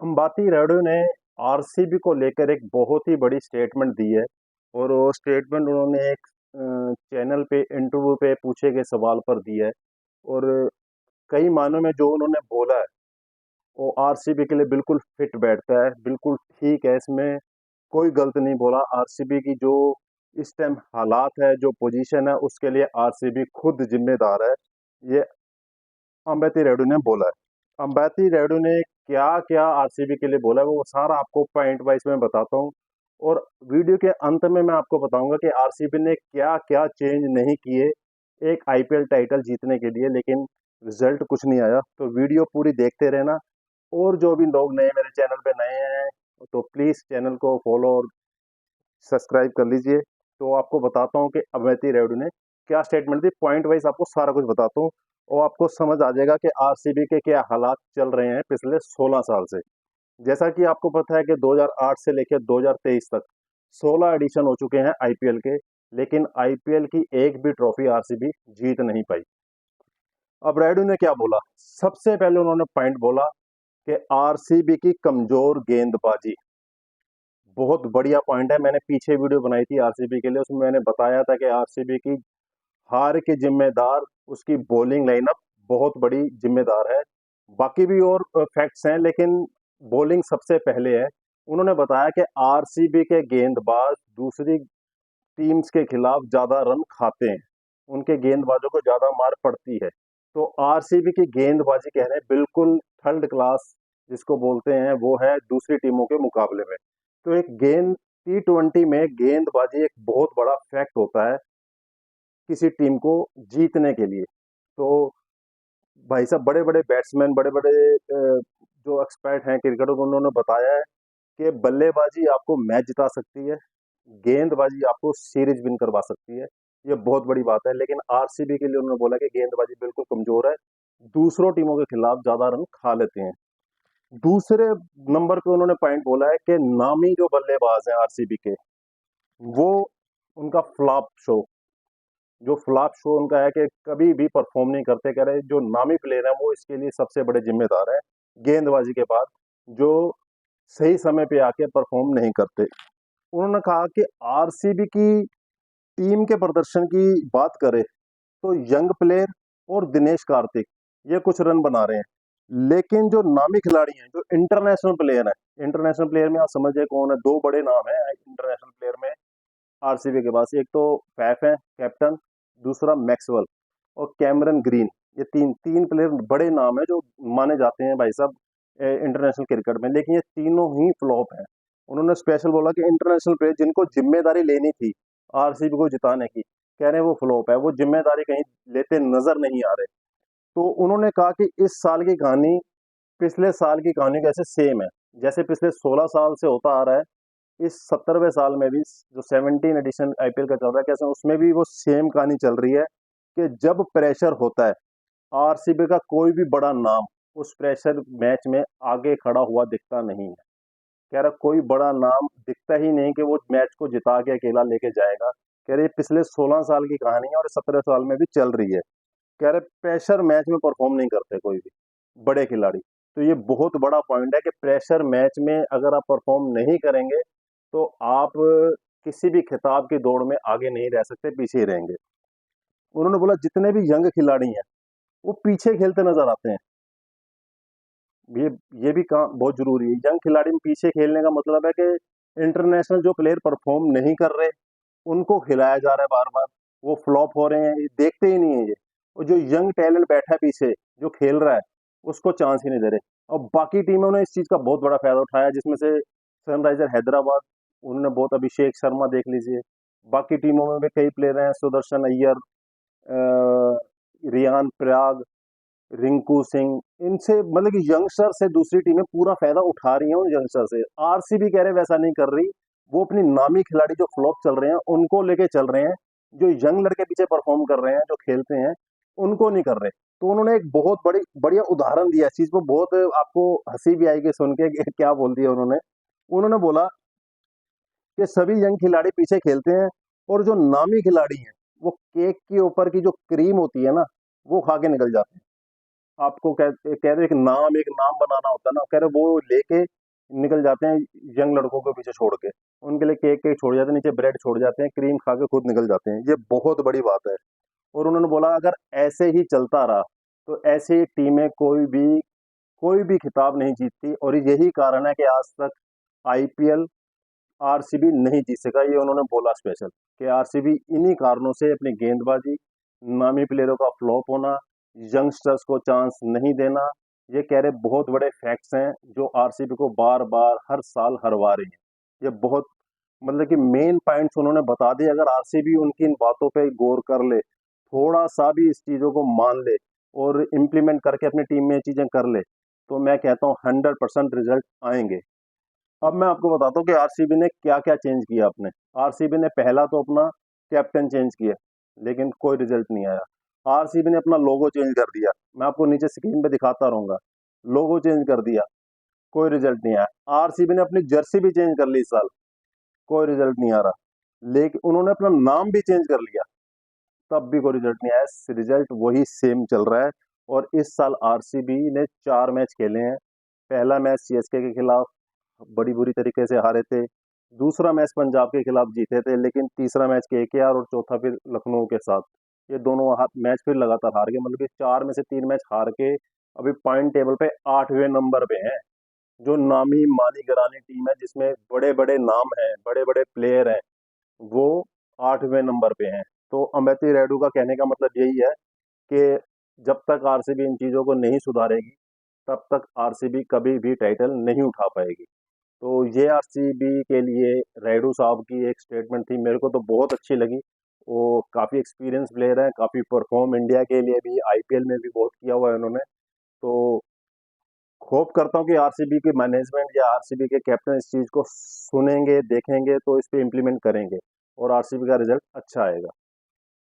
अंबाती रायडू ने आरसीबी को लेकर एक बहुत ही बड़ी स्टेटमेंट दी है। और वो स्टेटमेंट उन्होंने एक चैनल पे इंटरव्यू पे पूछे गए सवाल पर दी है। और कई मायनों में जो उन्होंने बोला है वो आरसीबी के लिए बिल्कुल फिट बैठता है, बिल्कुल ठीक है। इसमें कोई गलत नहीं बोला। आरसीबी की जो इस टाइम हालात है, जो पोजीशन है, उसके लिए आरसीबी खुद जिम्मेदार है। ये अंबेती रेड्डी ने बोला है। अंबेती रेड्डी ने क्या क्या आरसीबी के लिए बोला है वो सारा आपको पॉइंट वाइज में बताता हूँ। और वीडियो के अंत में मैं आपको बताऊंगा कि आरसीबी ने क्या क्या चेंज नहीं किए एक आईपीएल टाइटल जीतने के लिए, लेकिन रिजल्ट कुछ नहीं आया। तो वीडियो पूरी देखते रहना। और जो भी लोग नए मेरे चैनल पे नए हैं तो प्लीज चैनल को फॉलो और सब्सक्राइब कर लीजिए। तो आपको बताता हूँ कि अवैती रेड्डी ने क्या स्टेटमेंट दी, पॉइंट वाइज आपको सारा कुछ बताता हूँ। और आपको समझ आ जाएगा कि आरसीबी के क्या हालात चल रहे हैं पिछले 16 साल से। जैसा कि आपको पता है कि 2008 से लेकर 2023 तक 16 एडिशन हो चुके हैं आईपीएल के, लेकिन आईपीएल की एक भी ट्रॉफी आरसीबी जीत नहीं पाई। अब रेड्डी ने क्या बोला? सबसे पहले उन्होंने पॉइंट बोला कि आरसीबी की कमजोर गेंदबाजी। बहुत बढ़िया पॉइंट है। मैंने पीछे वीडियो बनाई थी आरसीबी के लिए, उसमें मैंने बताया था कि आरसीबी की हार के जिम्मेदार उसकी बॉलिंग लाइनअप बहुत बड़ी जिम्मेदार है। बाकी भी और फैक्ट्स हैं, लेकिन बॉलिंग सबसे पहले है। उन्होंने बताया कि आरसीबी के गेंदबाज दूसरी टीम्स के खिलाफ ज्यादा रन खाते हैं, उनके गेंदबाजों को ज्यादा मार पड़ती है। तो आरसीबी की गेंदबाजी कह रहे हैं बिल्कुल थर्ड क्लास जिसको बोलते हैं, वो है दूसरी टीमों के मुकाबले में। तो एक गेंद T20 में गेंदबाजी एक बहुत बड़ा फैक्ट होता है किसी टीम को जीतने के लिए। तो भाई साहब, बड़े बड़े बैट्समैन, बड़े बड़े जो एक्सपर्ट हैं क्रिकेटर, उन्होंने बताया है कि बल्लेबाजी आपको मैच जिता सकती है, गेंदबाजी आपको सीरीज विन करवा सकती है। ये बहुत बड़ी बात है। लेकिन आरसीबी के लिए उन्होंने बोला कि गेंदबाजी बिल्कुल कमजोर है, दूसरों टीमों के खिलाफ ज्यादा रन खा लेते हैं। दूसरे नंबर पे उन्होंने पॉइंट बोला है कि नामी जो बल्लेबाज हैं आरसीबी के, वो उनका फ्लॉप शो, जो फ्लॉप शो उनका है कि कभी भी परफॉर्म नहीं करते। कह रहे जो नामी प्लेयर हैं वो इसके लिए सबसे बड़े जिम्मेदार हैं गेंदबाजी के बाद, जो सही समय पे आके परफॉर्म नहीं करते। उन्होंने कहा कि आरसीबी की टीम के प्रदर्शन की बात करें तो यंग प्लेयर और दिनेश कार्तिक ये कुछ रन बना रहे हैं। लेकिन जो नामी खिलाड़ी हैं, जो इंटरनेशनल प्लेयर हैं, इंटरनेशनल प्लेयर में आप समझिए कौन है। दो बड़े नाम हैं इंटरनेशनल प्लेयर में आरसीबी के पास। एक तो फैफ है कैप्टन, दूसरा मैक्सवेल और कैमरन ग्रीन। ये तीन तीन प्लेयर बड़े नाम है जो माने जाते हैं भाई साहब इंटरनेशनल क्रिकेट में, लेकिन ये तीनों ही फ्लॉप हैं। उन्होंने स्पेशल बोला कि इंटरनेशनल प्लेयर जिनको जिम्मेदारी लेनी थी आरसीबी को जिताने की, कह रहे हैं वो फ्लॉप है, वो जिम्मेदारी कहीं लेते नजर नहीं आ रहे। तो उन्होंने कहा कि इस साल की कहानी पिछले साल की कहानी कैसे सेम है, जैसे पिछले 16 साल से होता आ रहा है। इस 17वें साल में भी जो 17 एडिशन आईपीएल का चल रहा है, कैसे उसमें भी वो सेम कहानी चल रही है कि जब प्रेशर होता है आरसीबी का कोई भी बड़ा नाम उस प्रेशर मैच में आगे खड़ा हुआ दिखता नहीं है। कह रहा कोई बड़ा नाम दिखता ही नहीं कि वो मैच को जिता के अकेला लेके जाएगा। कह रहे पिछले 16 साल की कहानी है और 17 साल में भी चल रही है। कह रहे प्रेशर मैच में परफॉर्म नहीं करते कोई भी बड़े खिलाड़ी। तो ये बहुत बड़ा पॉइंट है कि प्रेशर मैच में अगर आप परफॉर्म नहीं करेंगे तो आप किसी भी खिताब की दौड़ में आगे नहीं रह सकते, पीछे ही रहेंगे। उन्होंने बोला जितने भी यंग खिलाड़ी हैं वो पीछे खेलते नजर आते हैं। ये ये भी काम बहुत जरूरी है। यंग खिलाड़ी में पीछे खेलने का मतलब है कि इंटरनेशनल जो प्लेयर परफॉर्म नहीं कर रहे उनको खिलाया जा रहा है बार बार, वो फ्लॉप हो रहे हैं, ये देखते ही नहीं है ये। और जो यंग टैलेंट बैठा है पीछे जो खेल रहा है उसको चांस ही नहीं दे रहे। और बाकी टीमों ने इस चीज का बहुत बड़ा फायदा उठाया, जिसमें से सनराइजर हैदराबाद, उन्होंने बहुत, अभिषेक शर्मा देख लीजिए। बाकी टीमों में भी कई प्लेयर हैं, सुदर्शन अय्यर, रियान पराग, रिंकू सिंह, इनसे मतलब कि यंगस्टर से दूसरी टीमें पूरा फायदा उठा रही हैं उन यंगस्टर से। आरसीबी कह रहे वैसा नहीं कर रही, वो अपनी नामी खिलाड़ी जो फ्लॉप चल रहे हैं उनको लेके चल रहे हैं, जो यंग लड़के पीछे परफॉर्म कर रहे हैं जो खेलते हैं उनको नहीं कर रहे। तो उन्होंने एक बहुत बड़ी बढ़िया उदाहरण दिया इस चीज को, बहुत आपको हंसी भी आएगी सुन के कि क्या बोल दिया उन्होंने। उन्होंने बोला कि सभी यंग खिलाड़ी पीछे खेलते हैं और जो नामी खिलाड़ी हैं वो केक के ऊपर की जो क्रीम होती है ना वो खा के निकल जाते हैं। आपको कह रहे एक नाम बनाना होता है ना, कह रहे वो लेके निकल जाते हैं यंग लड़कों के पीछे छोड़ के, उनके लिए केक केक छोड़ जाते हैं, नीचे ब्रेड छोड़ जाते हैं, क्रीम खा के खुद निकल जाते हैं, ये बहुत बड़ी बात है। और उन्होंने बोला अगर ऐसे ही चलता रहा तो ऐसी ही टीमें कोई भी खिताब नहीं जीतती, और यही कारण है कि आज तक आईपीएल आरसीबी नहीं जीत सका। ये उन्होंने बोला स्पेशल कि आरसीबी इन्हीं कारणों से, अपनी गेंदबाजी, नामी प्लेयरों का फ्लॉप होना, यंगस्टर्स को चांस नहीं देना, ये कह रहे बहुत बड़े फैक्ट्स हैं जो आरसीबी को बार बार हर साल हरवा रही हैं। ये बहुत मतलब कि मेन पॉइंट्स उन्होंने बता दिए। अगर आरसीबी उनकी इन बातों पे गौर कर ले, थोड़ा सा भी इस चीजों को मान ले और इम्प्लीमेंट करके अपनी टीम में ये चीजें कर ले, तो मैं कहता हूँ 100% रिजल्ट आएंगे। अब मैं आपको बताता हूँ कि आरसीबी ने क्या क्या चेंज किया अपने। आरसीबी ने पहला तो अपना कैप्टन चेंज किया, लेकिन कोई रिजल्ट नहीं आया। आरसीबी ने अपना लोगो चेंज कर दिया, मैं आपको नीचे स्क्रीन पे दिखाता रहूंगा, लोगो चेंज कर दिया, कोई रिजल्ट नहीं आया। आरसीबी ने अपनी जर्सी भी चेंज कर ली इस साल, कोई रिजल्ट नहीं आ रहा। लेकिन उन्होंने अपना नाम भी चेंज कर लिया, तब भी कोई रिजल्ट नहीं आया, रिजल्ट वही सेम चल रहा है। और इस साल आरसीबी ने 4 मैच खेले हैं। पहला मैच सीएसके के खिलाफ बड़ी बुरी तरीके से हारे थे, दूसरा मैच पंजाब के खिलाफ जीते थे, लेकिन तीसरा मैच केकेआर और चौथा फिर लखनऊ के साथ, ये दोनों मैच फिर लगातार हार गए। मतलब कि 4 में से 3 मैच हार के अभी पॉइंट टेबल पे 8वें नंबर पे हैं। जो नामी मानी गिरानी टीम है, जिसमें बड़े बड़े नाम हैं, बड़े बड़े प्लेयर हैं, वो 8वें नंबर पे हैं। तो अम्बेती रेडू का कहने का मतलब यही है कि जब तक आरसीबी इन चीजों को नहीं सुधारेगी, तब तक आरसीबी कभी भी टाइटल नहीं उठा पाएगी। तो ये आरसीबी के लिए रेडू साहब की एक स्टेटमेंट थी, मेरे को तो बहुत अच्छी लगी। वो काफी एक्सपीरियंस प्लेयर है, काफी परफॉर्म इंडिया के लिए भी, आईपीएल में भी बहुत किया हुआ है उन्होंने। तो होप करता हूँ कि आरसीबी की मैनेजमेंट या आरसीबी के कैप्टन इस चीज को सुनेंगे, देखेंगे, तो इस पे इम्प्लीमेंट करेंगे और आरसीबी का रिजल्ट अच्छा आएगा।